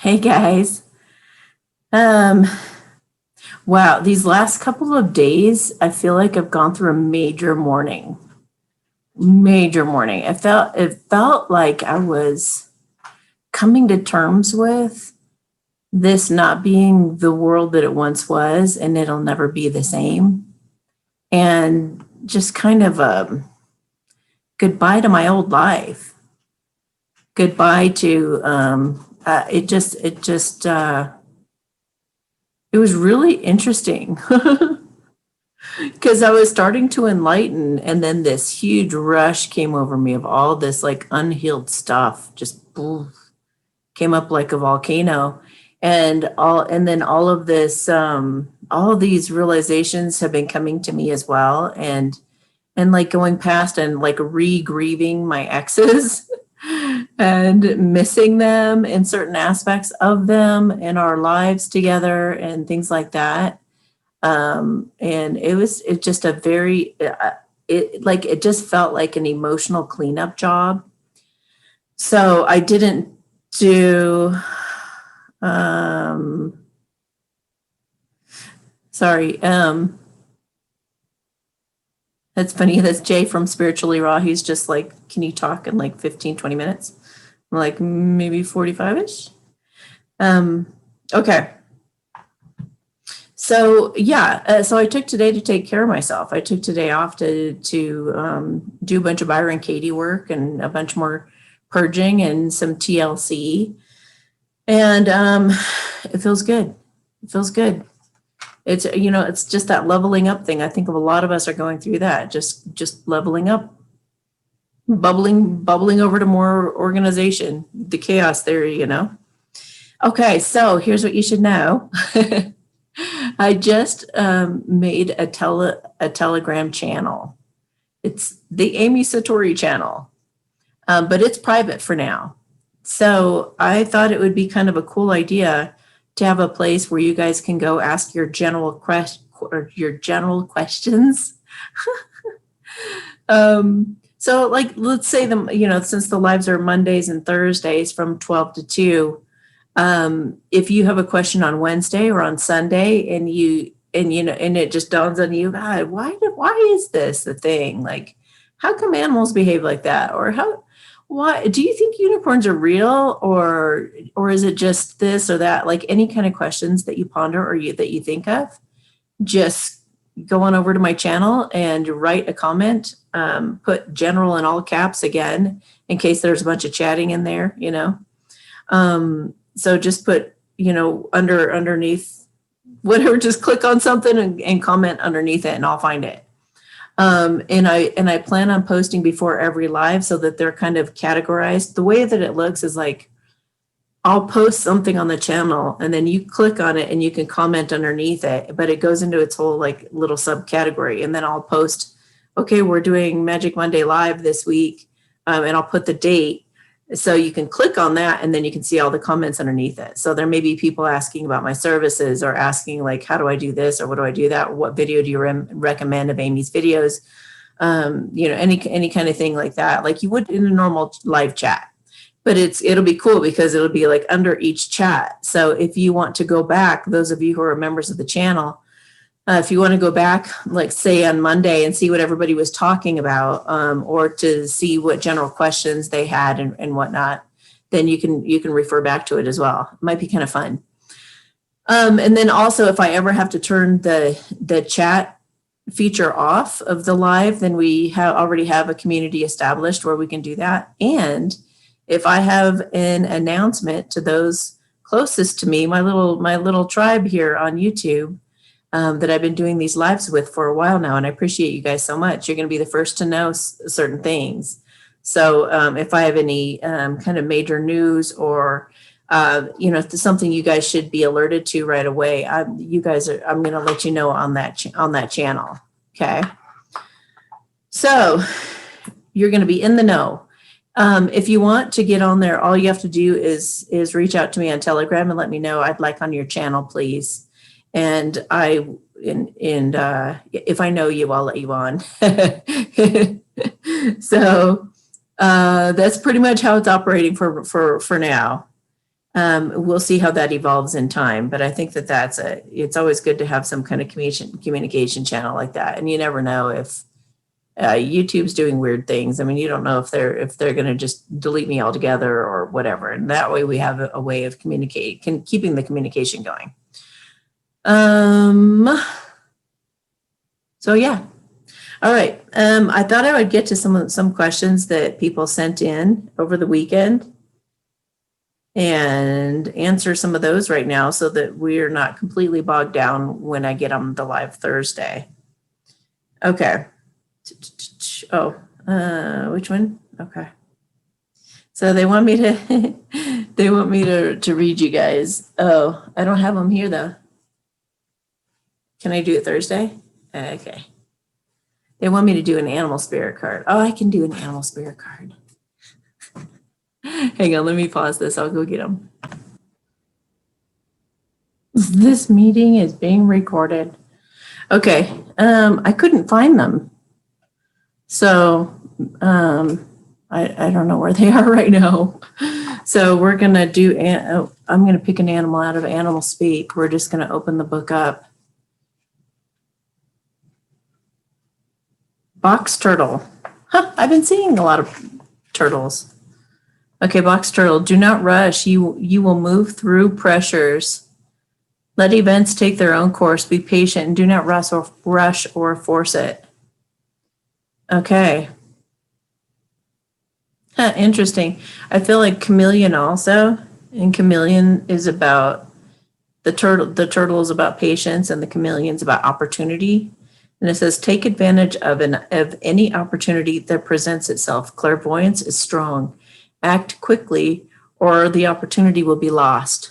Hey guys. Um, wow, these last couple of days, I feel like I've gone through a major mourning. Major mourning. It felt like I was coming to terms with this not being the world that it once was, and it'll never be the same. And just kind of a goodbye to my old life. Goodbye to it was really interesting. Because I was starting to enlighten, and then this huge rush came over me of all this like unhealed stuff, just poof, came up like a volcano, and then all of this, all of these realizations have been coming to me as well, and like going past and like re-grieving my exes and missing them in certain aspects of them in our lives together and things like that. And it just a very it just felt like an emotional cleanup job. So I didn't do um sorry. That's funny. That's Jay from Spiritually Raw. He's just like, can you talk in like 15-20 minutes? I'm like, maybe 45ish. Okay. So yeah, so I took today to take care of myself. I took today off to do a bunch of Byron Katie work and a bunch more purging and some TLC, and it feels good. It feels good. It's just that leveling up thing. I think of a lot of us are going through that, just leveling up, bubbling over to more organization, the chaos theory. Okay, so here's what you should know. I just made a Telegram channel. It's the Amy Satori channel, but it's private for now. So I thought it would be kind of a cool idea to have a place where you guys can go ask your general questions. So like, let's say since the lives are Mondays and Thursdays from 12 to 2, if you have a question on Wednesday or on Sunday and it just dawns on you, God, why is this the thing? Like, how come animals behave like that? Or why do you think unicorns are real, or is it just this or that? Like, any kind of questions that you ponder or that you think of, just go on over to my channel and write a comment. Put general in all caps again, in case there's a bunch of chatting in there. So just put, underneath whatever, just click on something and comment underneath it, and I'll find it. And I plan on posting before every live so that they're kind of categorized. The way that it looks is like, I'll post something on the channel and then you click on it and you can comment underneath it, but it goes into its whole like little subcategory. And then I'll post, okay, we're doing Magic Monday Live this week. And I'll put the date. So you can click on that and then you can see all the comments underneath it. So there may be people asking about my services or asking like, how do I do this? Or what do I do that? Or what video do you recommend of Amy's videos? Any kind of thing like that, like you would in a normal live chat. But it'll be cool because it'll be like under each chat. So if you want to go back, those of you who are members of the channel, if you want to go back, like say on Monday, and see what everybody was talking about, or to see what general questions they had and whatnot, then you can refer back to it as well. It might be kind of fun. And then also, if I ever have to turn the chat feature off of the live, then we already have a community established where we can do that. And if I have an announcement to those closest to me, my little tribe here on YouTube, that I've been doing these lives with for a while now, and I appreciate you guys so much. You're going to be the first to know certain things. So if I have any kind of major news or if there's something you guys should be alerted to right away, I'm going to let you know on that channel. Okay. So you're going to be in the know. If you want to get on there, all you have to do is reach out to me on Telegram and let me know I'd like on your channel, please. And if I know you, I'll let you on. So that's pretty much how it's operating for now. We'll see how that evolves in time, but I think that it's always good to have some kind of communication channel like that. And you never know if YouTube's doing weird things. I mean, you don't know if they're going to just delete me altogether or whatever. And that way we have a way of keeping the communication going. So yeah. All right. I thought I would get to some questions that people sent in over the weekend and answer some of those right now so that we're not completely bogged down when I get on the live Thursday. Okay. Oh, which one? Okay. So they want me to to read you guys. Oh, I don't have them here though. Can I do it Thursday? Okay. They want me to do an animal spirit card. Oh, I can do an animal spirit card. Hang on, let me pause this. I'll go get them. This meeting is being recorded. Okay. I couldn't find them. So I don't know where they are right now. So we're going to do, I'm going to pick an animal out of Animal Speak. We're just going to open the book up. Box turtle. Huh, I've been seeing a lot of turtles. Okay, box turtle, do not rush. You will move through pressures. Let events take their own course. Be patient and do not rush or force it. Okay. Huh, interesting. I feel like chameleon also, and chameleon is about the turtle is about patience and the chameleon's about opportunity. And it says, take advantage of any opportunity that presents itself. Clairvoyance is strong. Act quickly or the opportunity will be lost.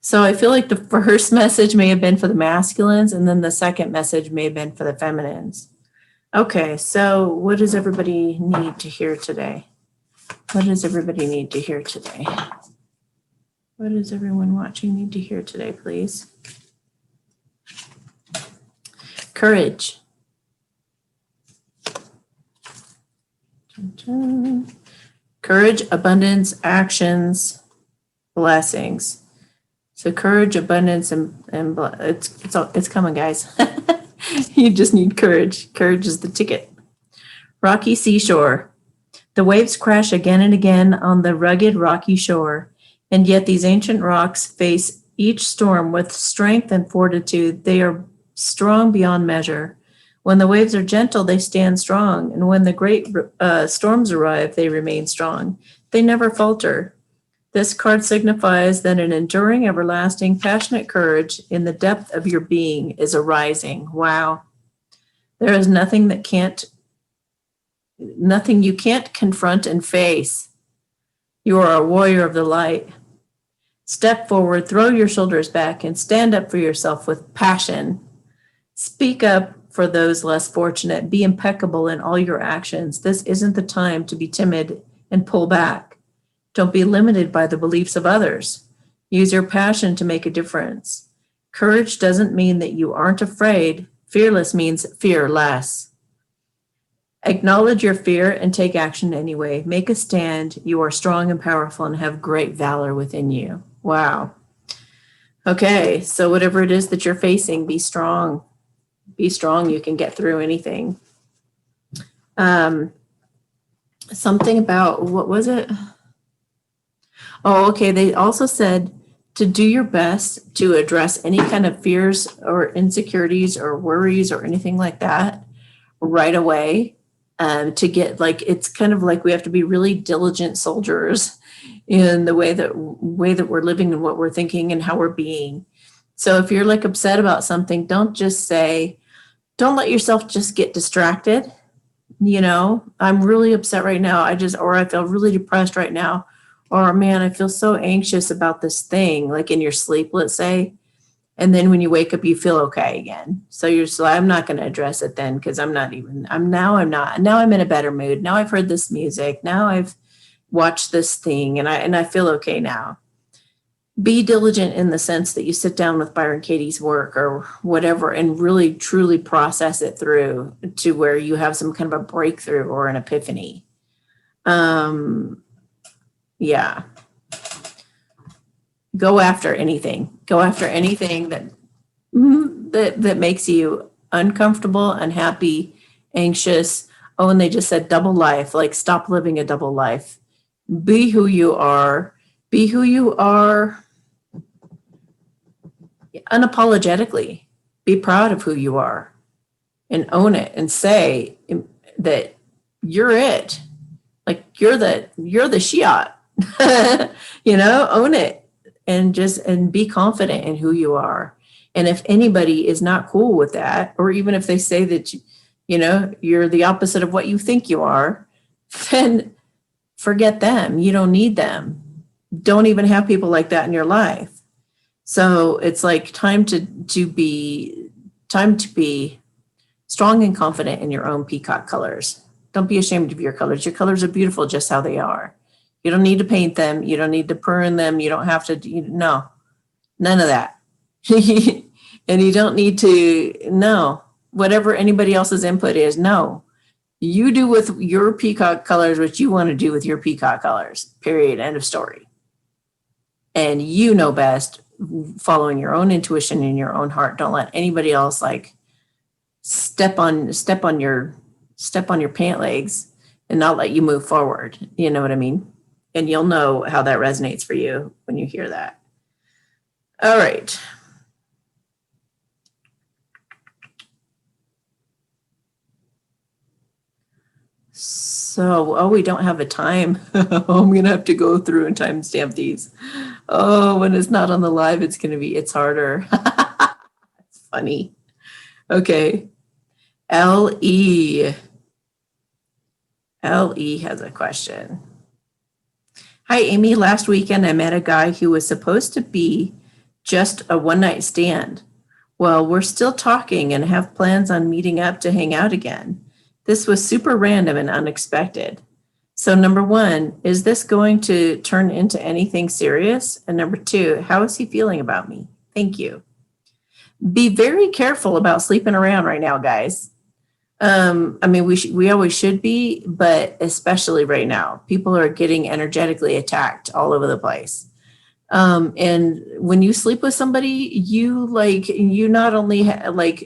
So I feel like the first message may have been for the masculines and then the second message may have been for the feminines. Okay, so what does everybody need to hear today? What does everybody need to hear today? What does everyone watching need to hear today, please? Courage. Courage, abundance, actions, blessings. So courage, abundance, and it's coming, guys. You just need courage. Courage is the ticket. Rocky seashore. The waves crash again and again on the rugged rocky shore, and yet these ancient rocks face each storm with strength and fortitude. They are strong beyond measure. When the waves are gentle, they stand strong, and when the great storms arrive, they remain strong. They never falter. This card signifies that an enduring, everlasting, passionate courage in the depth of your being is arising. Wow. There is nothing you can't confront and face. You are a warrior of the light. Step forward, throw your shoulders back, and stand up for yourself with passion. Speak up for those less fortunate. Be impeccable in all your actions. This isn't the time to be timid and pull back. Don't be limited by the beliefs of others. Use your passion to make a difference. Courage doesn't mean that you aren't afraid. Fearless means fear less. Acknowledge your fear and take action anyway. Make a stand. You are strong and powerful and have great valor within you. Wow. Okay, so whatever it is that you're facing, be strong. Be strong. You can get through anything. Something about, what was it? Oh, okay. They also said to do your best to address any kind of fears or insecurities or worries or anything like that right away. To get, like, it's kind of like we have to be really diligent soldiers in the way that we're living and what we're thinking and how we're being. So if you're like upset about something, don't let yourself just get distracted. You know, I'm really upset right now. Or I feel really depressed right now. Or man, I feel so anxious about this thing, like in your sleep, let's say. And then when you wake up, you feel okay again. So I'm not going to address it then because I'm not. Now I'm in a better mood. Now I've heard this music. Now I've watched this thing and I feel okay now. Be diligent in the sense that you sit down with Byron Katie's work or whatever and really truly process it through to where you have some kind of a breakthrough or an epiphany. Yeah. Go after anything. Go after anything that makes you uncomfortable, unhappy, anxious. Oh, and they just said double life. Like, stop living a double life. Be who you are. Be who you are unapologetically. Be proud of who you are and own it and say that you're it. Like, you're the Shiat. Own it and be confident in who you are. And if anybody is not cool with that, or even if they say that you're the opposite of what you think you are, then forget them. You don't need them. Don't even have people like that in your life. So it's like time to be strong and confident in your own peacock colors. Don't be ashamed of your colors. Your colors are beautiful just how they are. You don't need to paint them. You don't need to prune them. You don't have to, no, none of that. And you don't need to, no, whatever anybody else's input is, no. You do with your peacock colors what you want to do with your peacock colors, period, end of story. And you know best, following your own intuition in your own heart. Don't let anybody else like step on your pant legs and not let you move forward. You know what I mean? And you'll know how that resonates for you when you hear that. All right. So, we don't have a time. I'm going to have to go through and timestamp these. Oh, when it's not on the live, it's harder. It's funny. Okay. L.E. has a question. Hi, Amy. Last weekend, I met a guy who was supposed to be just a one-night stand. Well, we're still talking and have plans on meeting up to hang out again. This was super random and unexpected. So number one, is this going to turn into anything serious? And number two, how is he feeling about me? Thank you. Be very careful about sleeping around right now, guys. We always should be, but especially right now, people are getting energetically attacked all over the place. And when you sleep with somebody, you not only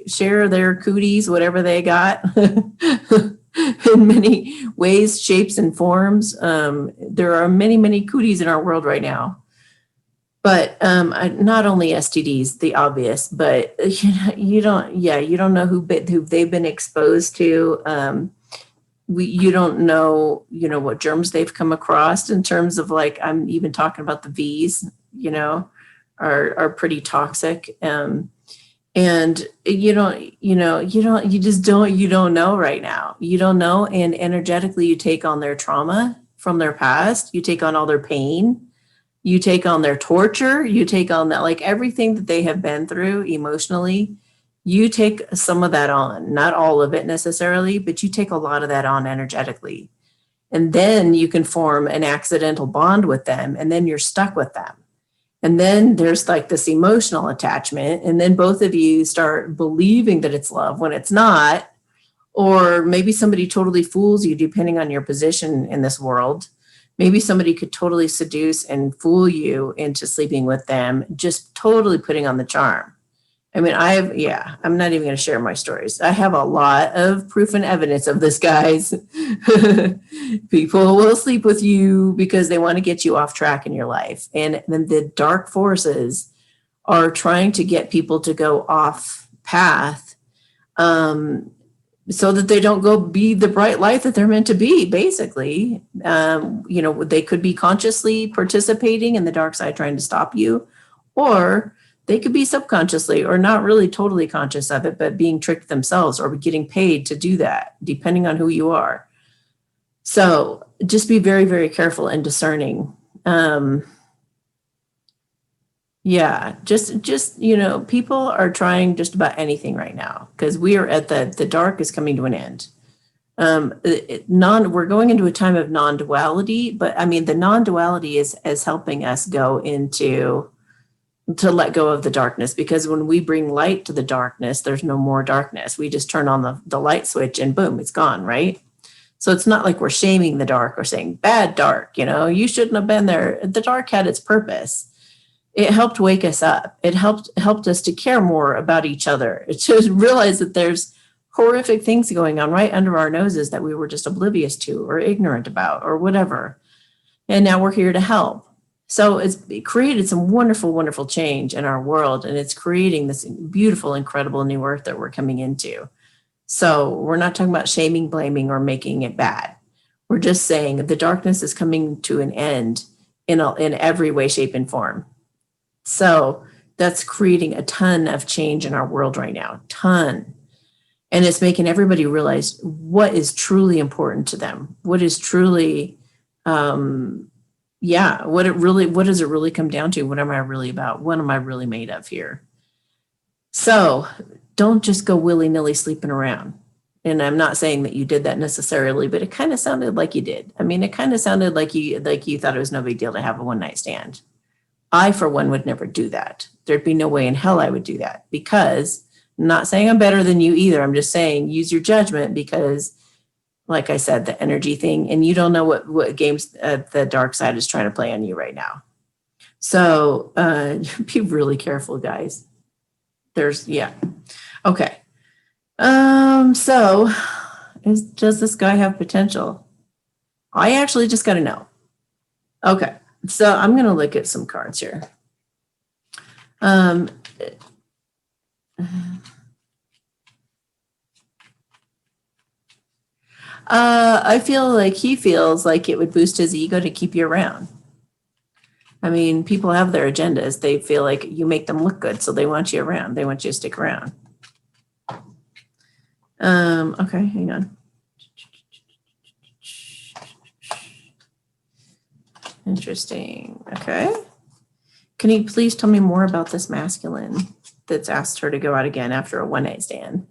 share their cooties, whatever they got in many ways, shapes and forms. There are many, many cooties in our world right now. But not only STDs, the obvious, but you don't know who they've been exposed to. You don't know, what germs they've come across in terms of I'm even talking about the V's, are pretty toxic. And you don't know right now. You don't know. And energetically, you take on their trauma from their past. You take on all their pain. You take on their torture, you take on that, everything that they have been through emotionally, you take some of that on, not all of it necessarily, but you take a lot of that on energetically. And then you can form an accidental bond with them, and then you're stuck with them. And then there's this emotional attachment, and then both of you start believing that it's love when it's not, or maybe somebody totally fools you depending on your position in this world. Maybe somebody could totally seduce and fool you into sleeping with them, just totally putting on the charm. I'm not even going to share my stories. I have a lot of proof and evidence of this, guys. People will sleep with you because they want to get you off track in your life. And then the dark forces are trying to get people to go off path, so that they don't go be the bright light that they're meant to be, basically. They could be consciously participating in the dark side trying to stop you, or they could be subconsciously or not really totally conscious of it, but being tricked themselves or getting paid to do that, depending on who you are. So just be very, very careful and discerning. People are trying just about anything right now because we are at the dark is coming to an end. We're going into a time of non-duality, but the non-duality is helping us to let go of the darkness, because when we bring light to the darkness, there's no more darkness. We just turn on the light switch and boom, it's gone, right? So it's not like we're shaming the dark or saying bad dark, you shouldn't have been there. The dark had its purpose. it helped wake us up. It helped us to care more about each other. It to realize that there's horrific things going on right under our noses that we were just oblivious to or ignorant about or whatever. And now we're here to help. So it created some wonderful, wonderful change in our world, and it's creating this beautiful, incredible new earth that we're coming into. So we're not talking about shaming, blaming, or making it bad. We're just saying that the darkness is coming to an end in every way, shape, and form. So that's creating a ton of change in our world right now, ton. And it's making everybody realize what is truly important to them, what is truly, what does it really come down to? What am I really about? What am I really made of here? So don't just go willy-nilly sleeping around. And I'm not saying that you did that necessarily, but it kind of sounded like you did. I mean, it kind of sounded like you thought it was no big deal to have a one-night stand. I, for one, would never do that. There'd be no way in hell I would do that, because I'm not saying I'm better than you either. I'm just saying use your judgment, because like I said, the energy thing, and you don't know what games the dark side is trying to play on you right now. So be really careful, guys. Okay. So does this guy have potential? I actually just got to know. Okay. So I'm going to look at some cards here. I feel like he feels like it would boost his ego to keep you around. I mean, people have their agendas. They feel like you make them look good, so they want you around. They want you to stick around. Okay, hang on. Interesting. Okay. Can you please tell me more about this masculine that's asked her to go out again after a one-night stand?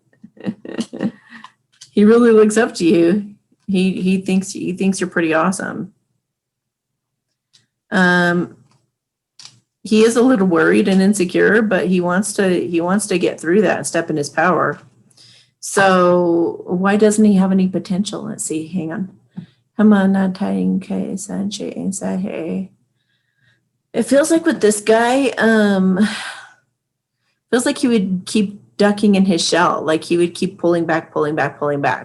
He really looks up to you. He thinks you're pretty awesome. He is a little worried and insecure, but he wants to get through that and step in his power. So why doesn't he have any potential? Let's see. Hang on. It feels like with this guy, feels like he would keep ducking in his shell, like he would keep pulling back,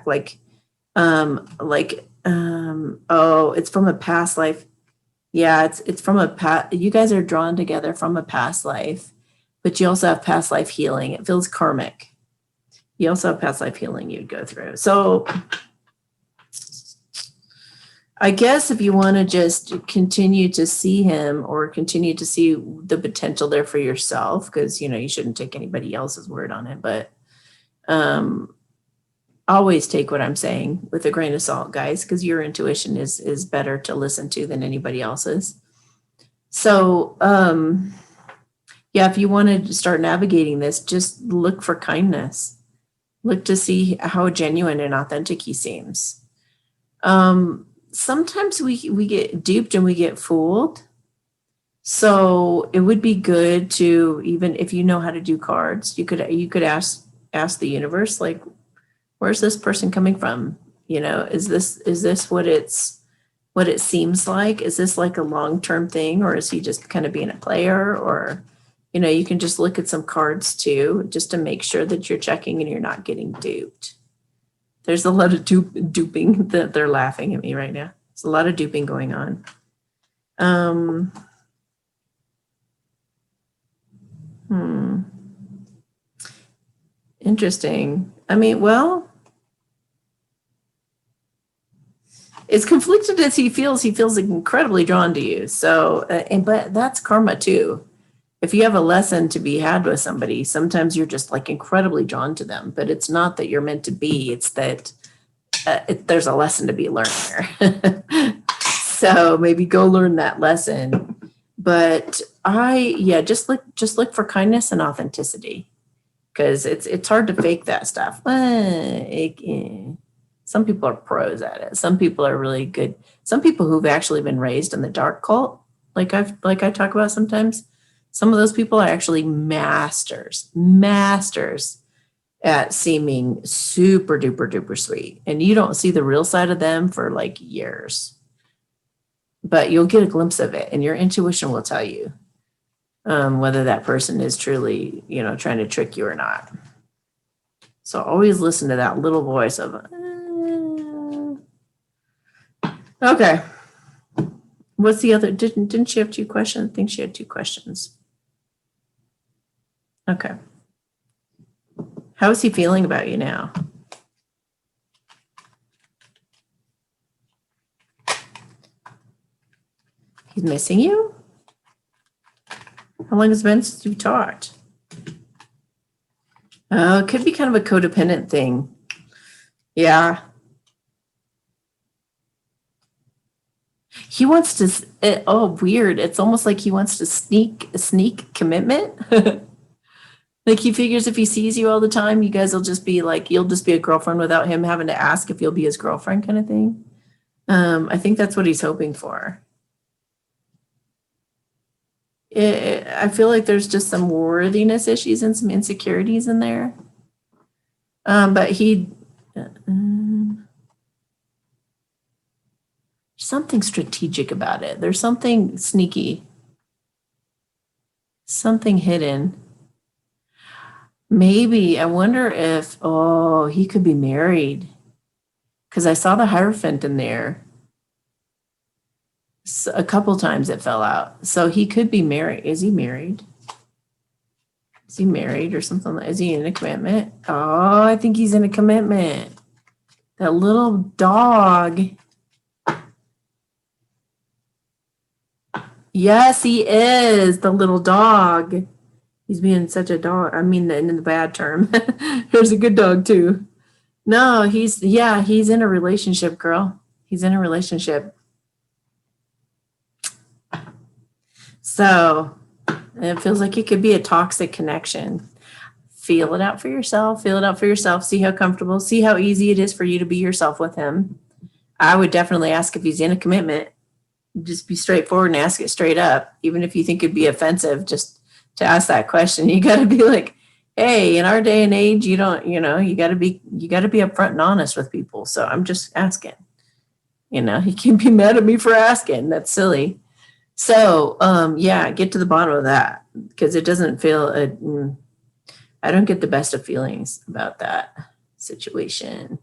like it's from a past life. Yeah, it's from a past. You guys are drawn together from a past life, but you also have past life healing. It feels karmic. You also have past life healing you'd go through. So I guess if you want to just continue to see him or continue to see the potential there for yourself, because, you shouldn't take anybody else's word on it, but always take what I'm saying with a grain of salt, guys, because your intuition is better to listen to than anybody else's. So, if you want to start navigating this, just look for kindness. Look to see how genuine and authentic he seems. Sometimes we get duped and we get fooled. So it would be good to, even if you know how to do cards, you could ask the universe, like, where's this person coming from? Is this what it seems like? Is this like a long-term thing, or is he just kind of being a player? Or, you can just look at some cards too, just to make sure that you're checking and you're not getting duped. There's a lot of duping that they're laughing at me right now. There's a lot of duping going on. Interesting. I mean, well, as conflicted as he feels incredibly drawn to you. So, but that's karma too. If you have a lesson to be had with somebody, sometimes you're just like incredibly drawn to them, but it's not that you're meant to be. It's that there's a lesson to be learned there. So maybe go learn that lesson. But just look for kindness and authenticity, because it's hard to fake that stuff. Some people are pros at it. Some people are really good. Some people who've actually been raised in the dark cult, like I talk about sometimes, some of those people are actually masters at seeming super duper duper sweet. And you don't see the real side of them for like years, but you'll get a glimpse of it and your intuition will tell you. whether that person is truly, trying to trick you or not. So always listen to that little voice of, okay. What's the other? Didn't she have 2 questions? I think she had 2 questions. Okay. How is he feeling about you now? He's missing you? How long has it been since you talked? Oh, it could be kind of a codependent thing. Yeah. He wants to, weird. It's almost like he wants to sneak commitment. Like he figures if he sees you all the time, you guys will just be like, you'll just be a girlfriend without him having to ask if you'll be his girlfriend kind of thing. I think that's what he's hoping for. I feel like there's just some worthiness issues and some insecurities in there. But something strategic about it. There's something sneaky, something hidden. Maybe, I wonder if, he could be married. Because I saw the Hierophant in there. So a couple times it fell out. So he could be married. Is he married? Is he married or something? Is he in a commitment? Oh, I think he's in a commitment. That little dog. Yes, he is. The little dog. He's being such a dog. I mean, in the bad term. There's a good dog too. No, he's in a relationship, girl. He's in a relationship. So it feels like it could be a toxic connection. Feel it out for yourself. Feel it out for yourself. See how comfortable, see how easy it is for you to be yourself with him. I would definitely ask if he's in a commitment. Just be straightforward and ask it straight up. Even if you think it'd be offensive, just to ask that question, you got to be like, hey, in our day and age, you got to be upfront and honest with people. So I'm just asking. He can't be mad at me for asking. That's silly. So, get to the bottom of that, because it doesn't feel, I don't get the best of feelings about that situation.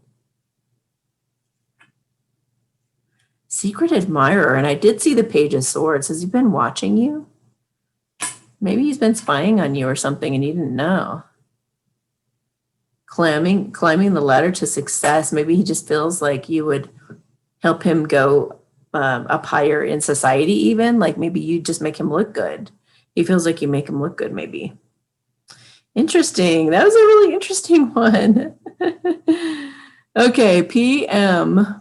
Secret admirer, and I did see the Page of Swords. Has he been watching you? Maybe he's been spying on you or something and you didn't know. Climbing the ladder to success. Maybe he just feels like you would help him go up higher in society even. Like maybe you just make him look good. He feels like you make him look good maybe. Interesting. That was a really interesting one. Okay, PM.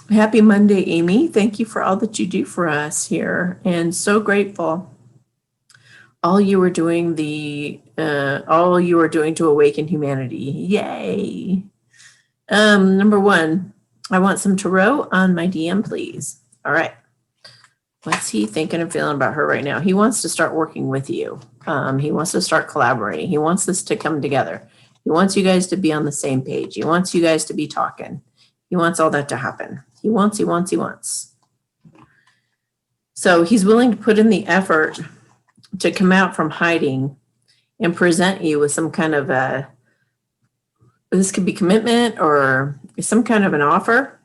Happy Monday, Amy. Thank you for all that you do for us here, and so grateful. All you were doing to awaken humanity. Yay. Number 1, I want some tarot on my DM, please. All right. What's he thinking and feeling about her right now? He wants to start working with you. He wants to start collaborating. He wants this to come together. He wants you guys to be on the same page. He wants you guys to be talking. He wants all that to happen. He wants. So he's willing to put in the effort to come out from hiding and present you with some kind of this could be commitment or some kind of an offer.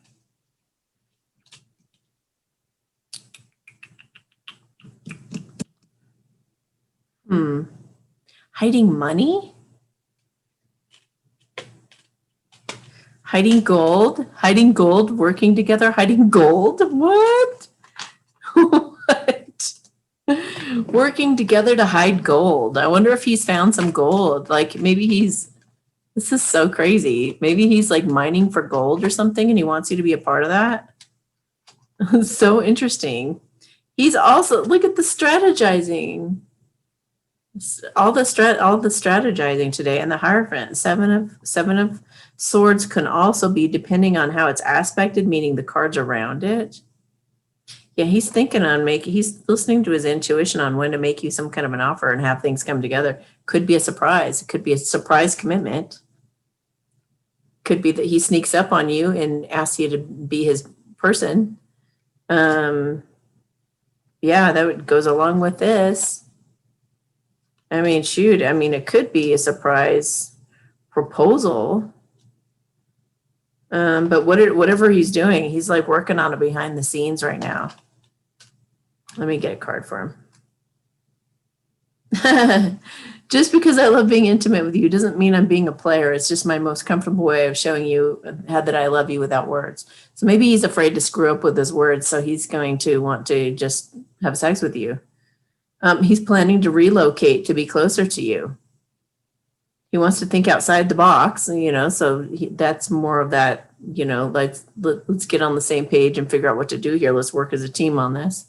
Hiding money? Hiding gold, working together, hiding gold. What? What? Working together to hide gold. I wonder if he's found some gold. Like maybe this is so crazy. Maybe he's like mining for gold or something and he wants you to be a part of that. So interesting. He's also, look at the strategizing. All the strategizing today, and the Hierophant. Seven of Swords can also be, depending on how it's aspected, meaning the cards around it. Yeah, he's thinking on he's listening to his intuition on when to make you some kind of an offer and have things come together. Could be a surprise. It could be a surprise commitment. could be that he sneaks up on you and asks you to be his person. Yeah, goes along with this. I mean, shoot, I mean, it could be a surprise proposal. But whatever he's doing, he's like working on it behind the scenes right now. Let me get a card for him. Just because I love being intimate with you doesn't mean I'm being a player. It's just my most comfortable way of showing you how that I love you without words. So maybe he's afraid to screw up with his words, so he's going to want to just have sex with you. He's planning to relocate to be closer to you. He wants to think outside the box, so that's more of that, like, let's get on the same page and figure out what to do here. Let's work as a team on this.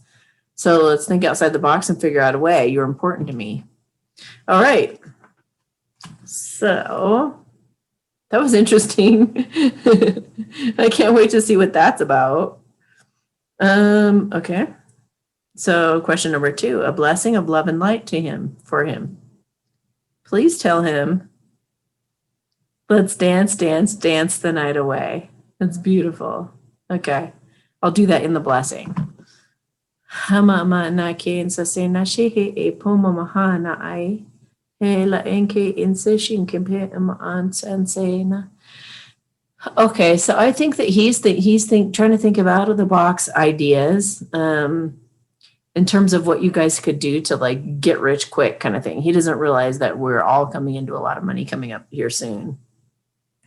So let's think outside the box and figure out a way. You're important to me. All right. So that was interesting. I can't wait to see what that's about. Okay. So question number 2, a blessing of love and light to him, for him. Please tell him, let's dance, dance, dance the night away. That's beautiful. Okay. I'll do that in the blessing. Hama na ke insase na shehe e poma mahana ai he la enke inseshin kempe an sansena. Okay, so I think that he's trying to think of out of the box ideas in terms of what you guys could do to like get rich quick kind of thing. He doesn't realize that we're all coming into a lot of money coming up here soon.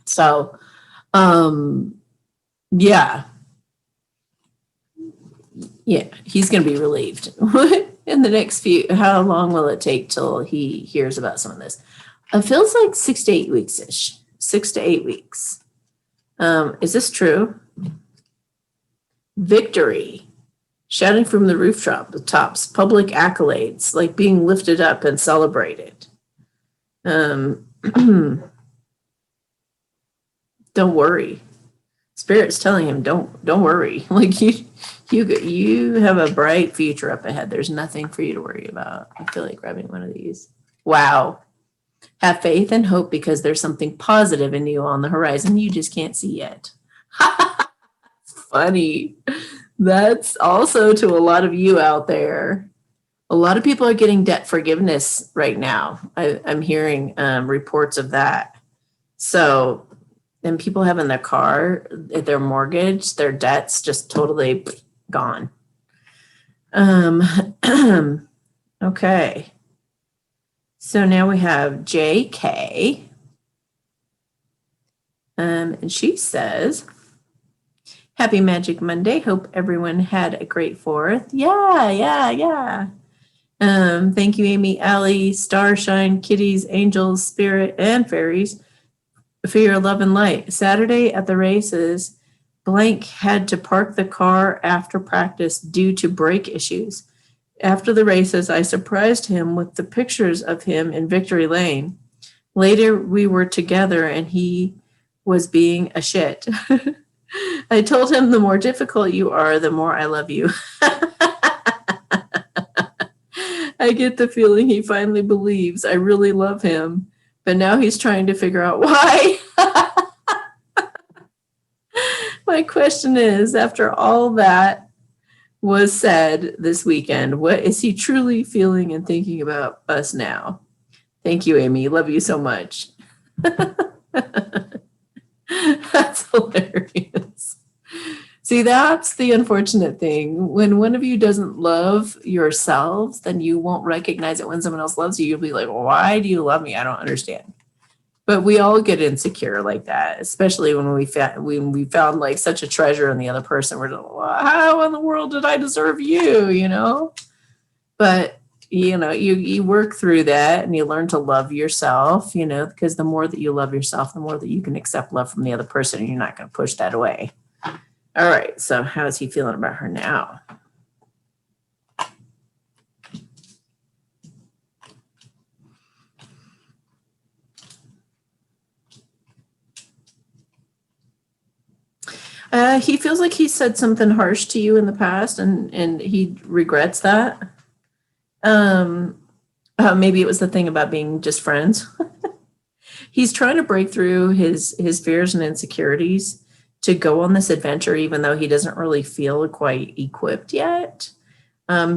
So, yeah, he's going to be relieved in the next how long will it take till he hears about some of this? It feels like 6 to 8 weeks-ish, 6 to 8 weeks. Is this true? Victory, shouting from the rooftops, public accolades, like being lifted up and celebrated. Don't worry. Spirit's telling him, don't worry. Like you have a bright future up ahead. There's nothing for you to worry about. I feel like grabbing one of these. Wow. Have faith and hope because there's something positive in you on the horizon you just can't see yet. Funny. That's also to a lot of you out there. A lot of people are getting debt forgiveness right now. I'm hearing reports of that. So, and people having their car, their mortgage, their debts just totally gone. Okay. So now we have JK. And she says, Happy Magic Monday. Hope everyone had a great 4th. Yeah. Thank you, Amy, Allie, Starshine, Kitties, Angels, Spirit, and Fairies for your love and light. Saturday at the races, blank had to park the car after practice due to brake issues. After the races, I surprised him with the pictures of him in Victory Lane. Later, we were together and he was being a shit. I told him the more difficult you are, the more I love you. I get the feeling he finally believes I really love him, but now he's trying to figure out why. My question is, after all that was said this weekend, what is he truly feeling and thinking about us now? Thank you, Amy. Love you so much. That's hilarious. See, that's the unfortunate thing. When one of you doesn't love yourselves, then you won't recognize it when someone else loves you. You'll be like, why do you love me? I don't understand. But we all get insecure like that, especially when we found like such a treasure in the other person. We're like, well, how in the world did I deserve you? But you work through that and you learn to love yourself, because the more that you love yourself, the more that you can accept love from the other person, and you're not going to push that away. All right. So how is he feeling about her now? He feels like he said something harsh to you in the past, and he regrets that. Maybe it was the thing about being just friends. He's trying to break through his fears and insecurities to go on this adventure, even though he doesn't really feel quite equipped yet.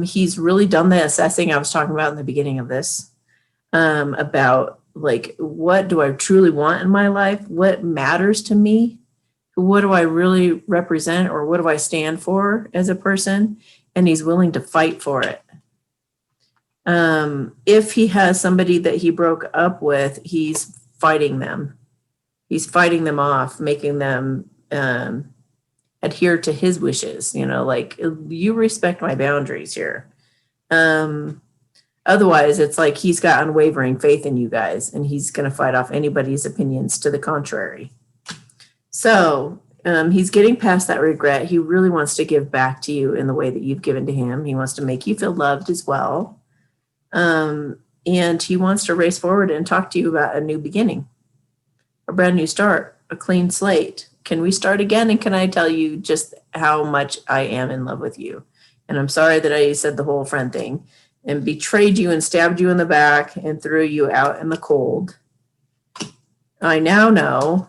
He's really done the assessing I was talking about in the beginning of this, about like, what do I truly want in my life? What matters to me? What do I really represent, or what do I stand for as a person? And he's willing to fight for it. If he has somebody that he broke up with, he's fighting them. He's fighting them off, making them adhere to his wishes, like, you respect my boundaries here. Otherwise, it's like he's got unwavering faith in you guys, and he's going to fight off anybody's opinions to the contrary. So he's getting past that regret. He really wants to give back to you in the way that you've given to him. He wants to make you feel loved as well. And he wants to race forward and talk to you about a new beginning, a brand new start, a clean slate. Can we start again? And can I tell you just how much I am in love with you? And I'm sorry that I said the whole friend thing and betrayed you and stabbed you in the back and threw you out in the cold. I now know,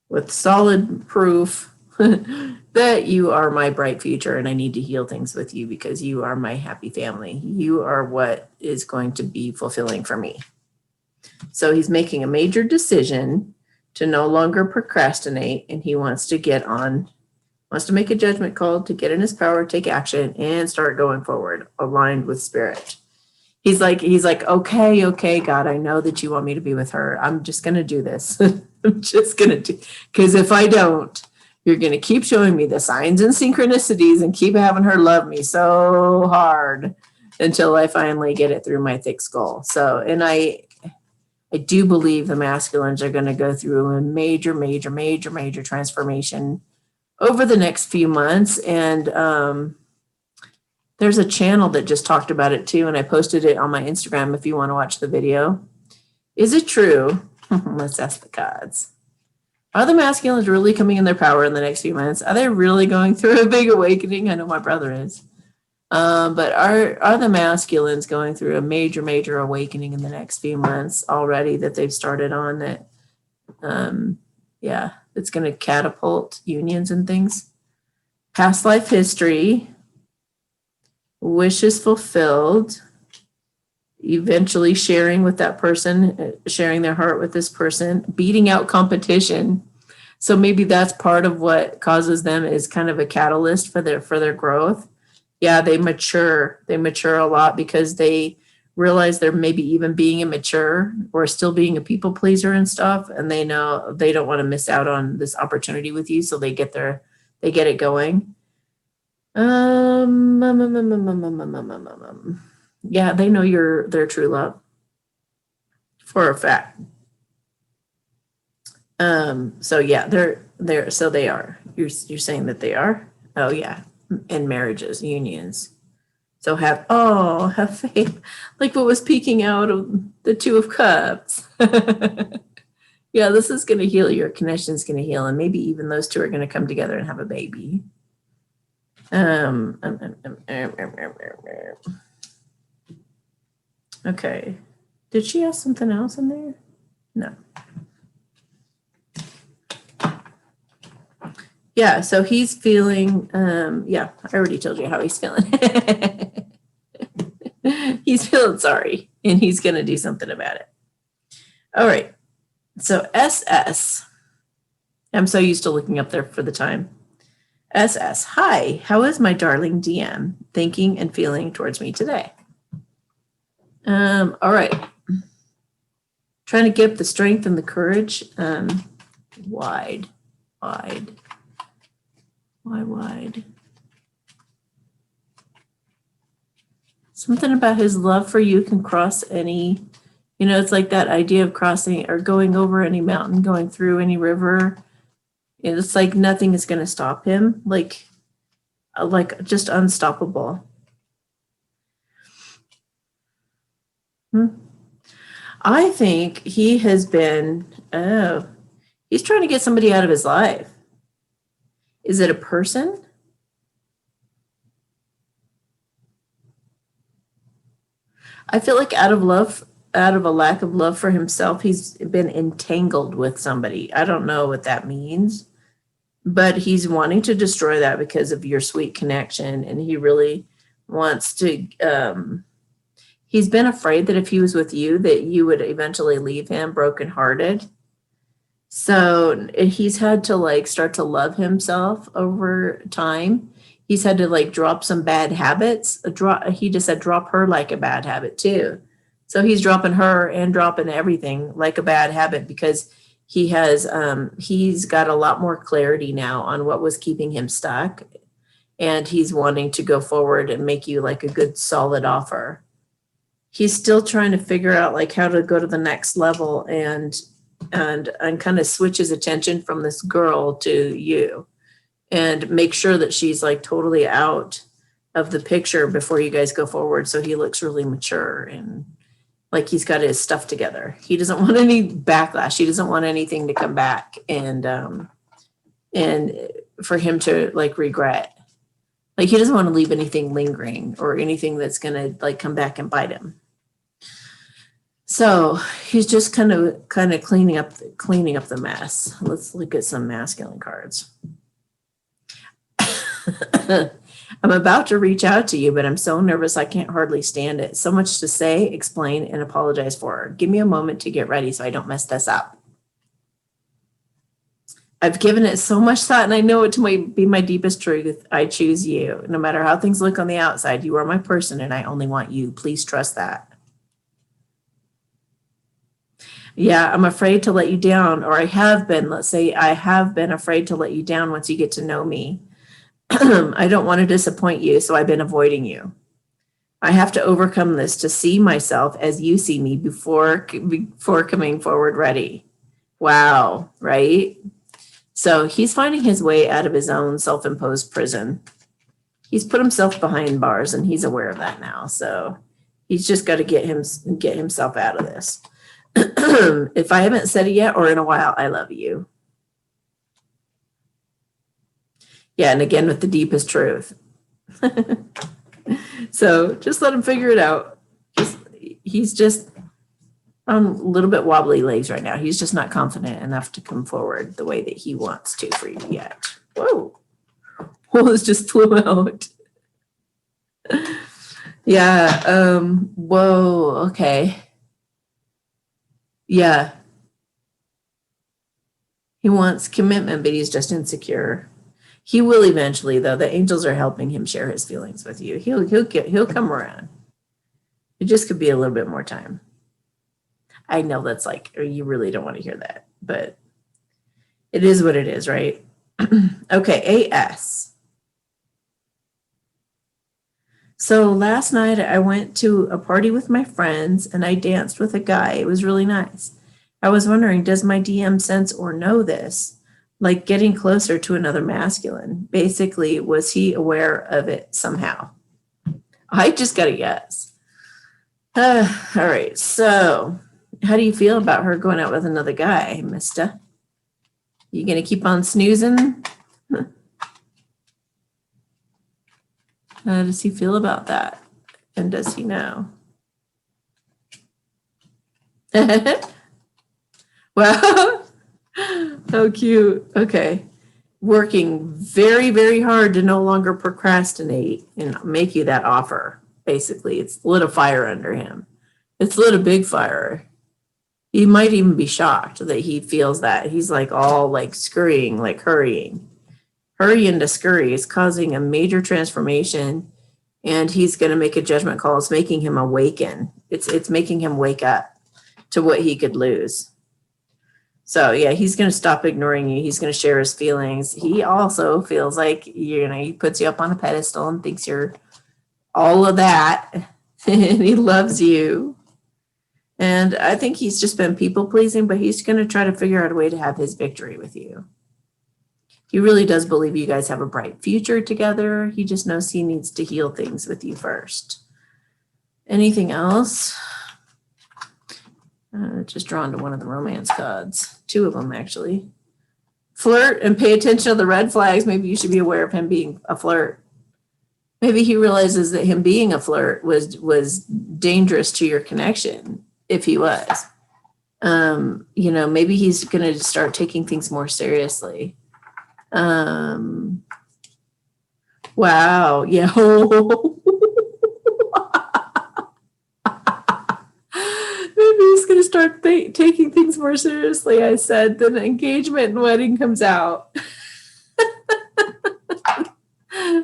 with solid proof, that you are my bright future, and I need to heal things with you because you are my happy family. You are what is going to be fulfilling for me. So he's making a major decision to no longer procrastinate, and he wants to make a judgment call, to get in his power, take action, and start going forward, aligned with spirit. He's like, okay, God, I know that you want me to be with her. I'm just going to do this. I'm just going to do, because if I don't, you're going to keep showing me the signs and synchronicities and keep having her love me so hard until I finally get it through my thick skull. So, and I do believe the masculines are going to go through a major transformation over the next few months. And there's a channel that just talked about it too, and I posted it on my Instagram if you want to watch the video. Is it true? Let's ask the gods. Are the masculines really coming in their power in the next few months? Are they really going through a big awakening? I know my brother is. But are the masculines going through a major awakening in the next few months already that they've started on, that it's going to catapult unions and things? Past life history, wishes fulfilled, eventually sharing with that person, sharing their heart with this person, beating out competition. So maybe that's part of what causes them, is kind of a catalyst for their growth. Yeah, they mature a lot because they realize they're maybe even being immature or still being a people pleaser and stuff, and they know they don't want to miss out on this opportunity with you, so they get it going. Yeah, they know you're their true love for a fact. So yeah, so they are. You're saying that they are? Oh yeah, in marriages, unions. So have faith, like what was peeking out of the Two of Cups. Yeah, this is going to heal. Your connection is going to heal, and maybe even those two are going to come together and have a baby. Okay. Did she have something else in there? No. Yeah, so he's feeling, I already told you how he's feeling. He's feeling sorry, and he's going to do something about it. All right. So SS. I'm so used to looking up there for the time. SS. Hi, how is my darling DM thinking and feeling towards me today? All right. Trying to get up the strength and the courage. Wide. Why wide? Something about his love for you can cross any, it's like that idea of crossing or going over any mountain, going through any river. It's like nothing is going to stop him, like just unstoppable. I think he has been, he's trying to get somebody out of his life. Is it a person? I feel like out of love out of a lack of love for himself, he's been entangled with somebody. I don't know what that means, but he's wanting to destroy that because of your sweet connection. And he really wants to, he's been afraid that if he was with you, that you would eventually leave him brokenhearted. So he's had to like start to love himself over time. He's had to like drop some bad habits. He just said drop her like a bad habit too. So he's dropping her and dropping everything like a bad habit because he's got a lot more clarity now on what was keeping him stuck. And he's wanting to go forward and make you like a good solid offer. He's still trying to figure out like how to go to the next level and kind of switch his attention from this girl to you and make sure that she's like totally out of the picture before you guys go forward. So he looks really mature and like he's got his stuff together. He doesn't want any backlash. He doesn't want anything to come back and for him to like regret. Like he doesn't want to leave anything lingering or anything that's going to like come back and bite him. So he's just kind of cleaning up the mess. Let's look at some masculine cards. I'm about to reach out to you, but I'm so nervous I can't hardly stand it. So much to say, explain, and apologize for. Give me a moment to get ready so I don't mess this up. I've given it so much thought, and I know it to be my deepest truth. I choose you. No matter how things look on the outside, you are my person, and I only want you. Please trust that. Yeah, I'm afraid to let you down, or I have been. Let's say I have been afraid to let you down once you get to know me. I don't want to disappoint you, so I've been avoiding you. I have to overcome this to see myself as you see me before coming forward ready. Wow, right? So he's finding his way out of his own self-imposed prison. He's put himself behind bars, and he's aware of that now. So he's just got to get himself out of this. If I haven't said it yet or in a while, I love you. Yeah, and again with the deepest truth. So just let him figure it out. He's just on a little bit wobbly legs right now. He's just not confident enough to come forward the way that he wants to for you yet. Whoa. This just flew out. Yeah. Whoa. Okay. Yeah. He wants commitment, but he's just insecure. He will eventually, though. The angels are helping him share his feelings with you. He'll come around. It just could be a little bit more time. I know that's like, or you really don't want to hear that, but it is what it is, right? Okay, AS. So last night I went to a party with my friends and I danced with a guy. It was really nice. I was wondering, does my DM sense or know this? Like getting closer to another masculine. Basically, was he aware of it somehow? I just got a yes. All right, so how do you feel about her going out with another guy, mister? You gonna keep on snoozing? How does he feel about that? And does he know? Wow. How cute. Okay. Working very, very hard to no longer procrastinate and make you that offer. Basically, it's lit a fire under him. It's lit a big fire. He might even be shocked that he feels that. He's like all like scurrying, like hurrying. Hurrying to scurry is causing a major transformation, and he's going to make a judgment call. It's making him awaken. It's making him wake up to what he could lose. So yeah, he's going to stop ignoring you. He's going to share his feelings. He also feels like, he puts you up on a pedestal and thinks you're all of that. And he loves you. And I think he's just been people pleasing, but he's going to try to figure out a way to have his victory with you. He really does believe you guys have a bright future together. He just knows he needs to heal things with you first. Anything else? Just drawn to one of the romance cards. Two of them, actually. Flirt and pay attention to the red flags. Maybe you should be aware of him being a flirt. Maybe he realizes that him being a flirt was dangerous to your connection. if he was. Maybe he's going to start taking things more seriously. Wow. Yeah. Maybe he's going to start taking things more seriously. I said, then engagement and wedding comes out.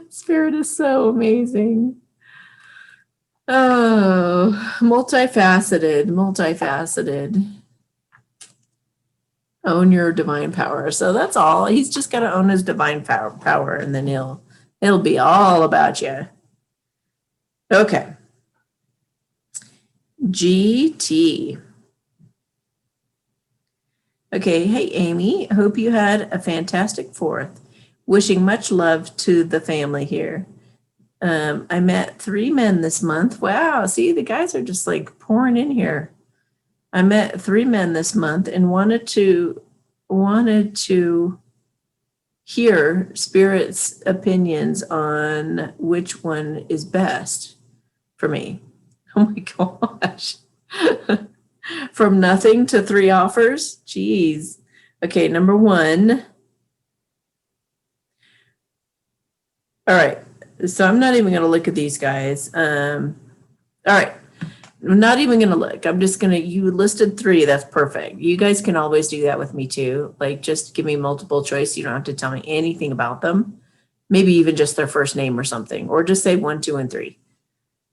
Spirit is so amazing. Oh, multifaceted. Own your divine power. So that's all. He's just got to own his divine power, and then it'll be all about you. Okay. GT. Okay. Hey, Amy. Hope you had a fantastic 4th. Wishing much love to the family here. I met 3 men this month. Wow. See, the guys are just like pouring in here. I met 3 men this month and wanted to hear Spirit's opinions on which one is best for me. Oh my gosh. From nothing to 3 offers. Jeez. Okay, number 1. All right. So I'm not even going to look at these guys. All right. I'm not even going to look. I'm just going to, you listed 3. That's perfect. You guys can always do that with me too. Like, just give me multiple choice. You don't have to tell me anything about them. Maybe even just their first name or something, or just say 1, 2, and 3.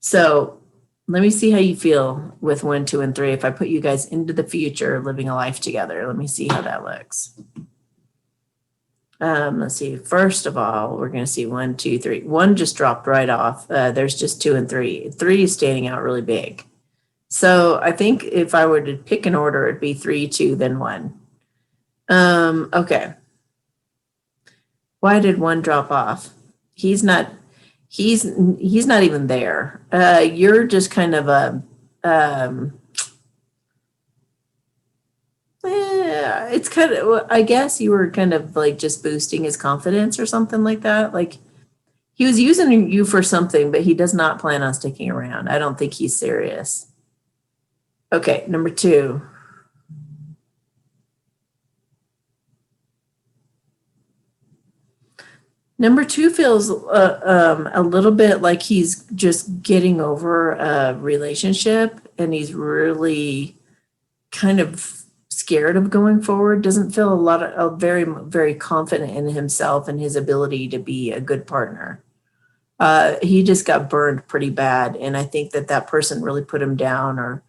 So let me see how you feel with 1, 2, and 3. If I put you guys into the future, living a life together, let me see how that looks. Let's see. First of all, we're going to see 1, 2, 3. 1 just dropped right off. There's just 2 and 3. 3 is standing out really big. So I think if I were to pick an order, it'd be 3, 2, then 1. Okay. Why did 1 drop off? He's not even there. You're just kind of it's kind of, I guess you were kind of like just boosting his confidence or something like that. Like, he was using you for something, but he does not plan on sticking around. I don't think he's serious. Okay, number 2. Number 2 feels a little bit like he's just getting over a relationship, and he's really kind of scared of going forward. Doesn't feel very, very confident in himself and his ability to be a good partner. He just got burned pretty bad, and I think that person really put him down, or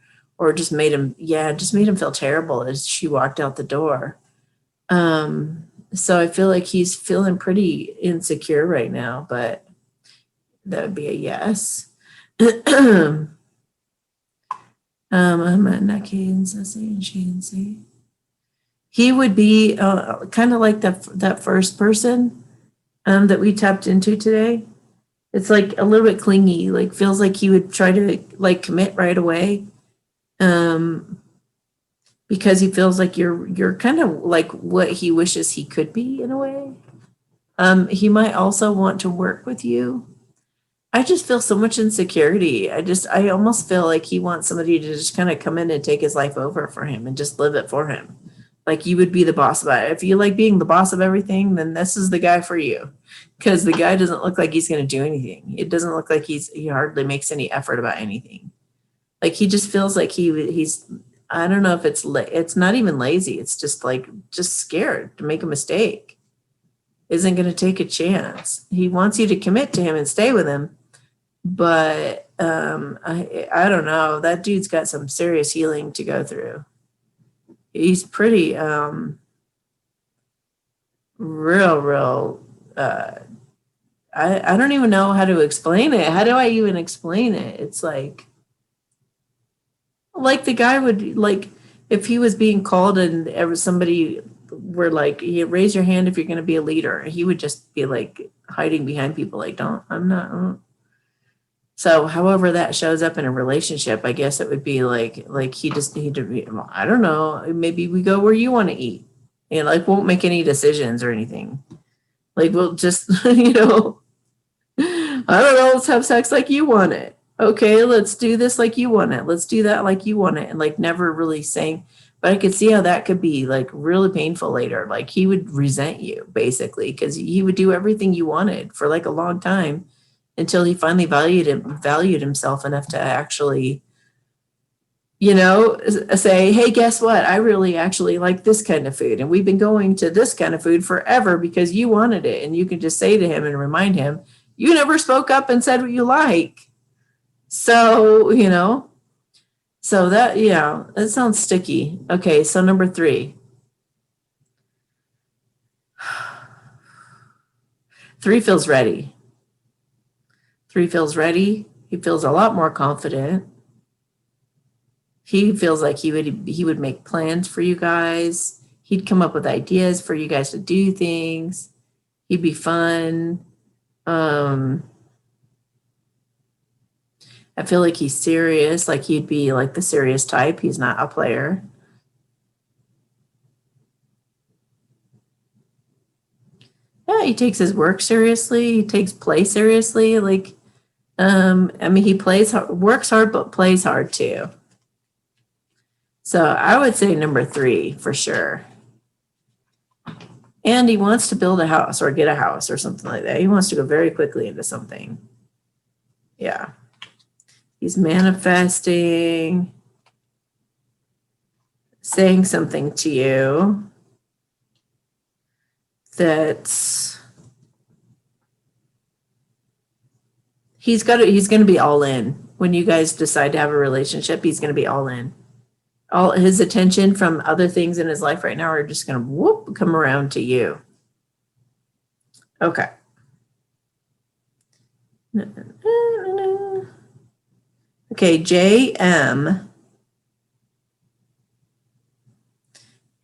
just made him feel terrible as she walked out the door. So I feel like he's feeling pretty insecure right now, but that would be a yes. He would be kind of like that first person that we tapped into today. It's like a little bit clingy, like feels like he would try to like commit right away. Because he feels like you're kind of like what he wishes he could be in a way. He might also want to work with you. I just feel so much insecurity. I almost feel like he wants somebody to just kind of come in and take his life over for him and just live it for him. Like, you would be the boss of it. If you like being the boss of everything, then this is the guy for you. Because the guy doesn't look like he's going to do anything. It doesn't look like he hardly makes any effort about anything. Like, he just feels like he's, I don't know if it's not even lazy. It's just scared to make a mistake. Isn't going to take a chance. He wants you to commit to him and stay with him. But I don't know. That dude's got some serious healing to go through. He's pretty real. I don't even know how to explain it. How do I even explain it? It's like the guy would, like, if he was being called and somebody were like, you raise your hand if you're going to be a leader, he would just be like hiding behind people, like, I'm not. So however that shows up in a relationship, I guess it would be like he just need to be, I don't know, maybe we go where you want to eat, and like won't make any decisions or anything. Like, we'll just, I don't know, let's have sex like you want it. okay, let's do this like you want it. Let's do that like you want it. And like never really saying, but I could see how that could be like really painful later. Like he would resent you basically because he would do everything you wanted for like a long time until he finally valued himself enough to actually, say, hey, guess what? I really actually like this kind of food. And we've been going to this kind of food forever because you wanted it. And you can just say to him and remind him, you never spoke up and said what you like. So, so that, yeah, that sounds sticky. Okay, so number 3. 3 feels ready. 3 feels ready. He feels a lot more confident. He feels like he would make plans for you guys. He'd come up with ideas for you guys to do things. He'd be fun. I feel like he's serious, like he'd be like the serious type. He's not a player. Yeah, he takes his work seriously. He takes play seriously. Like, I mean, he works hard, but plays hard too. So I would say number 3 for sure. And he wants to build a house or get a house or something like that. He wants to go very quickly into something. Yeah. He's manifesting, saying something to you that's he's going to be all in. When you guys decide to have a relationship, he's going to be all in. All his attention from other things in his life right now are just going to come around to you. Okay. Okay, JM.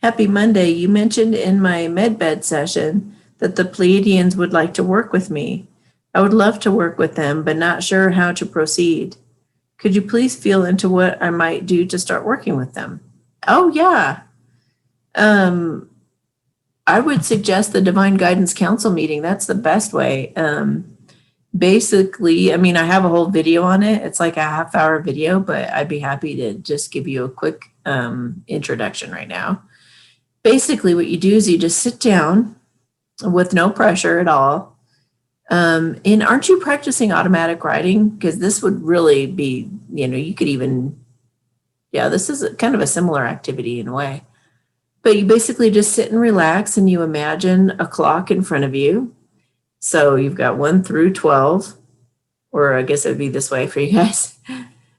Happy Monday. You mentioned in my medbed session that the Pleiadians would like to work with me. I would love to work with them, but not sure how to proceed. Could you please feel into what I might do to start working with them? Oh, yeah. I would suggest the Divine Guidance Council meeting. That's the best way. Basically, I mean, I have a whole video on it. It's like a half-hour video, but I'd be happy to just give you a quick introduction right now. Basically, what you do is you just sit down with no pressure at all. And aren't you practicing automatic writing? Because this would really be, you could even, this is kind of a similar activity in a way. But you basically just sit and relax and you imagine a clock in front of you. So you've got 1 through 12, or I guess it would be this way for you guys,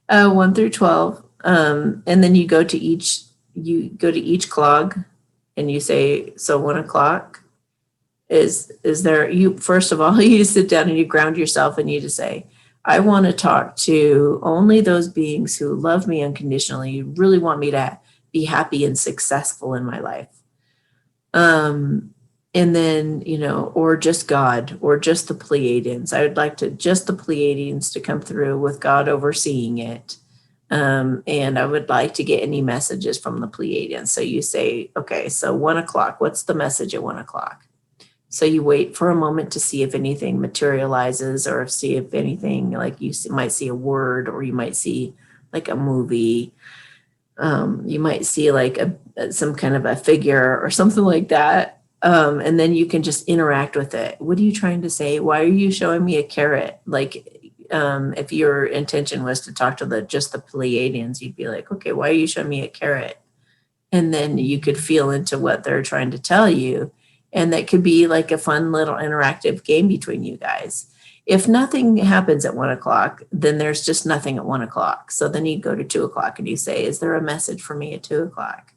1 through 12. And then you go to each clock and you say, so 1 o'clock is there, first of all, you sit down and you ground yourself and you just say, I want to talk to only those beings who love me unconditionally, who really want me to be happy and successful in my life. And then, or just God, or just the Pleiadians. I would like just the Pleiadians to come through with God overseeing it. And I would like to get any messages from the Pleiadians. So you say, okay, so 1 o'clock, what's the message at 1 o'clock? So you wait for a moment to see if anything materializes or see if anything, like you might see a word, or you might see like a movie. You might see like some kind of a figure or something like that. And then you can just interact with it. What are you trying to say? Why are you showing me a carrot? Like, if your intention was to talk to just the Pleiadians, you'd be like, okay, why are you showing me a carrot? And then you could feel into what they're trying to tell you. And that could be like a fun little interactive game between you guys. If nothing happens at 1 o'clock, then there's just nothing at 1 o'clock. So then you go to 2 o'clock and you say, is there a message for me at 2 o'clock?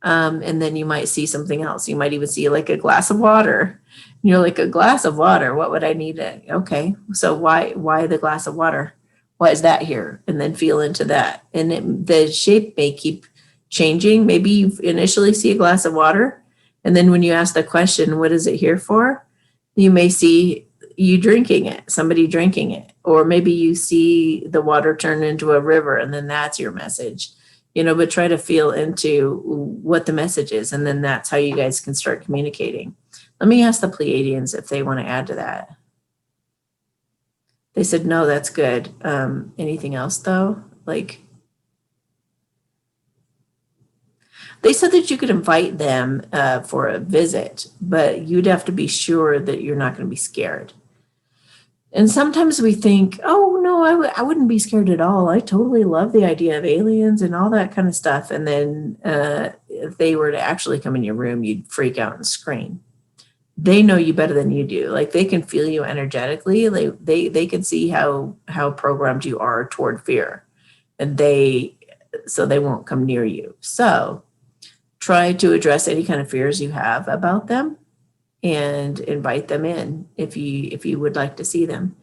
And then you might see something else. You might even see like a glass of water. You're like, a glass of water, what would I need it? Okay, so why the glass of water? Why is that here? And then feel into that. And the shape may keep changing. Maybe you initially see a glass of water. And then when you ask the question, what is it here for? You may see you drinking it, somebody drinking it. Or maybe you see the water turn into a river and then that's your message. But try to feel into what the message is. And then that's how you guys can start communicating. Let me ask the Pleiadians if they want to add to that. They said, no, that's good. Anything else though? Like, they said that you could invite them for a visit, but you'd have to be sure that you're not going to be scared. And sometimes we think, oh, no, I wouldn't be scared at all. I totally love the idea of aliens and all that kind of stuff. And then if they were to actually come in your room, you'd freak out and scream. They know you better than you do. Like, they can feel you energetically. They can see how programmed you are toward fear. And so they won't come near you. So try to address any kind of fears you have about them and invite them in if you would like to see them.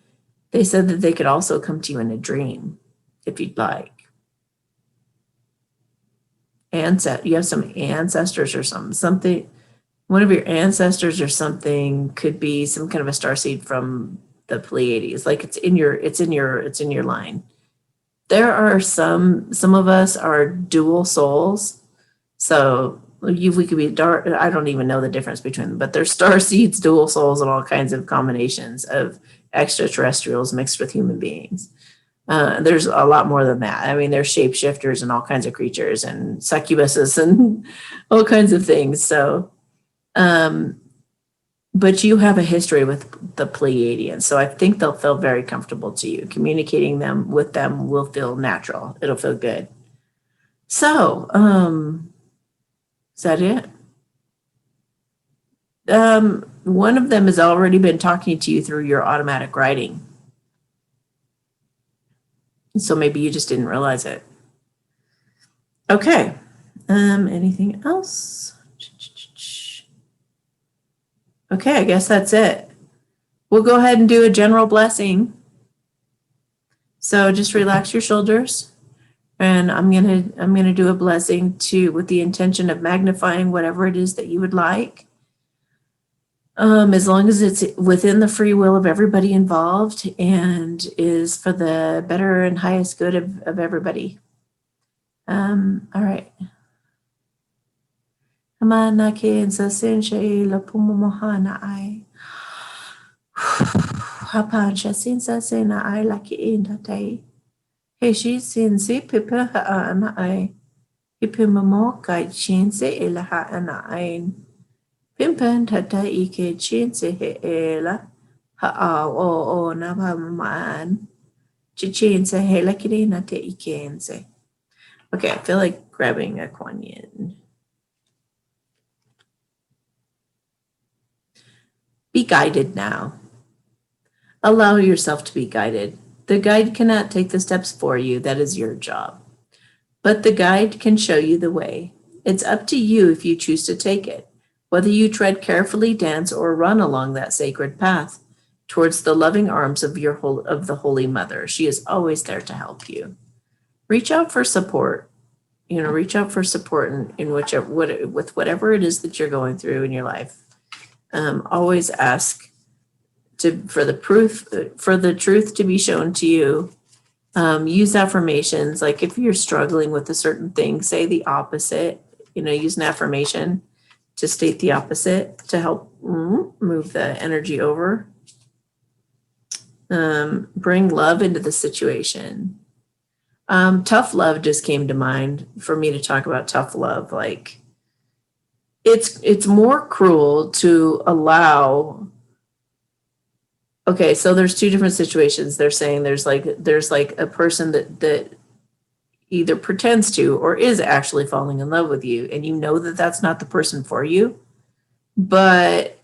They said that they could also come to you in a dream if you'd like. You have some ancestors or something. One of your ancestors or something could be some kind of a starseed from the Pleiades. Like, it's in your line. There are some of us are dual souls. So we could be dark. I don't even know the difference between them, but there's star seeds, dual souls, and all kinds of combinations of extraterrestrials mixed with human beings. There's a lot more than that. I mean, there's shapeshifters and all kinds of creatures and succubuses and all kinds of things. So, but you have a history with the Pleiadians, so I think they'll feel very comfortable to you. Communicating with them will feel natural. It'll feel good. So, is that it? One of them has already been talking to you through your automatic writing. So maybe you just didn't realize it. Okay. Anything else? Okay, I guess that's it. We'll go ahead and do a general blessing. So just relax your shoulders. And I'm gonna do a blessing with the intention of magnifying whatever it is that you would like, as long as it's within the free will of everybody involved and is for the better and highest good of everybody. All right. Hamana ke insasin shay la pumomohana ai. Hapan shasin sasena ai la ki intate. He she sin si pipa ana ai. Ipimamo kai chin se ilaha ana ai. Pimpan tata ike chin se he ela. Ha o na pa man. Chichin se he la kirina te ikense. Okay, I feel like grabbing a Kuan Yin. Be guided now. Allow yourself to be guided. The guide cannot take the steps for you. That is your job. But the guide can show you the way. It's up to you if you choose to take it, whether you tread carefully, dance, or run along that sacred path towards the loving arms of the Holy Mother. She is always there to help you. Reach out for support. Reach out for support in with whatever it is that you're going through in your life. Always ask for the truth to be shown to you. Use affirmations. Like, if you're struggling with a certain thing, say the opposite. Use an affirmation to state the opposite to help move the energy over. Bring love into the situation. Tough love just came to mind for me to talk about. Tough love, like, it's more cruel to allow. Okay, so there's two different situations. They're saying there's like a person that either pretends to or is actually falling in love with you, and you know that that's not the person for you, but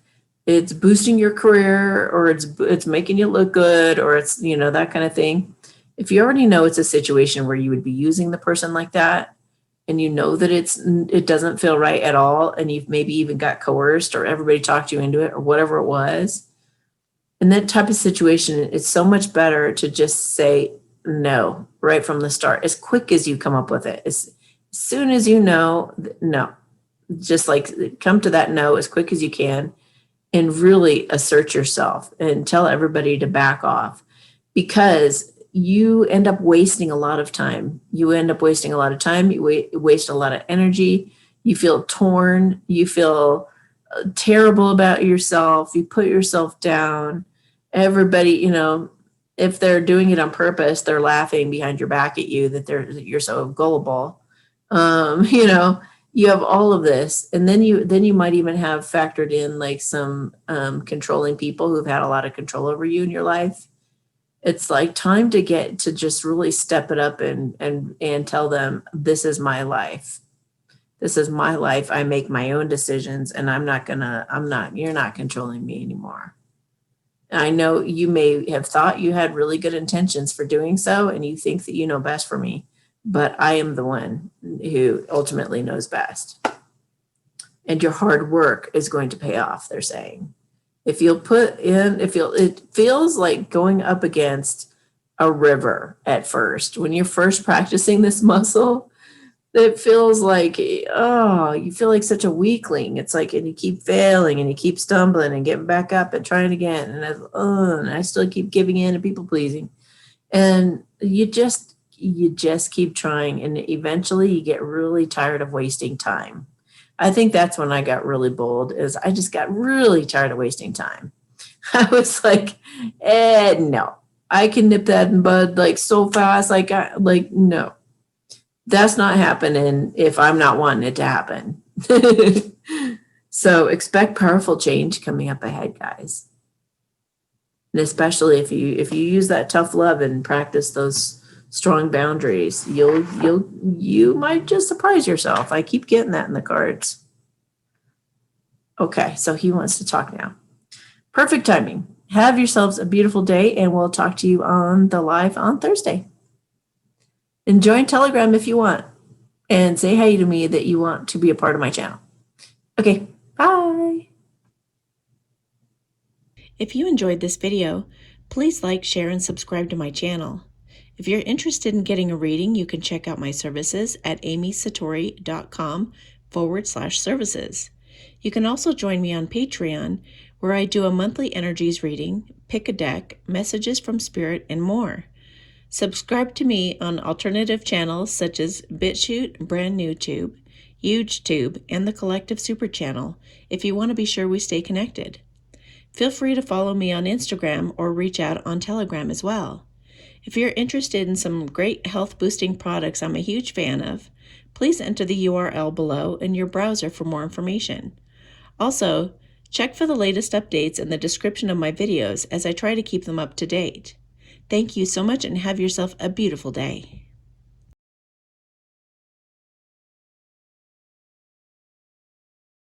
it's boosting your career, or it's making you look good, or it's that kind of thing. If you already know it's a situation where you would be using the person like that, and you know that it doesn't feel right at all, and you've maybe even got coerced or everybody talked you into it or whatever it was, in that type of situation, it's so much better to just say no right from the start, as quick as you come up with it. As soon as you know, no, just like come to that no as quick as you can, and really assert yourself and tell everybody to back off, because you end up wasting a lot of time. You waste a lot of energy. You feel torn. You feel terrible about yourself. You put yourself down. Everybody, If they're doing it on purpose, they're laughing behind your back at you that you're so gullible. You know, you have all of this, and then you might even have factored in like some controlling people who've had a lot of control over you in your life. It's like time to get to just really step it up and tell them, this is my life. This is my life. I make my own decisions, and you're not controlling me anymore. I know you may have thought you had really good intentions for doing so, and you think that you know best for me, but I am the one who ultimately knows best. And your hard work is going to pay off, they're saying. If you'll put in, it feels like going up against a river at first. When you're first practicing this muscle, it feels like, oh, you feel like such a weakling. It's like, and you keep failing and you keep stumbling and getting back up and trying again. And I still keep giving in and people pleasing. And you just keep trying. And eventually you get really tired of wasting time. I think that's when I got really bold, is I just got really tired of wasting time. I was like, no, I can nip that in bud like so fast. No, that's not happening if I'm not wanting it to happen. So expect powerful change coming up ahead, guys. And especially if you use that tough love and practice those strong boundaries, you might just surprise yourself. I keep getting that in the cards. Okay, so he wants to talk now. Perfect timing. Have yourselves a beautiful day, and we'll talk to you on the live on Thursday. And join Telegram if you want, and say hi to me that you want to be a part of my channel. Okay, bye. If you enjoyed this video, please like, share, and subscribe to my channel. If you're interested in getting a reading, you can check out my services at amysatori.com/services. You can also join me on Patreon, where I do a monthly energies reading, pick a deck, messages from spirit, and more. Subscribe to me on alternative channels such as BitChute, Brand New Tube, HugeTube, and the Collective Super Channel if you want to be sure we stay connected. Feel free to follow me on Instagram or reach out on Telegram as well. If you're interested in some great health-boosting products I'm a huge fan of, please enter the URL below in your browser for more information. Also, check for the latest updates in the description of my videos as I try to keep them up to date. Thank you so much and have yourself a beautiful day.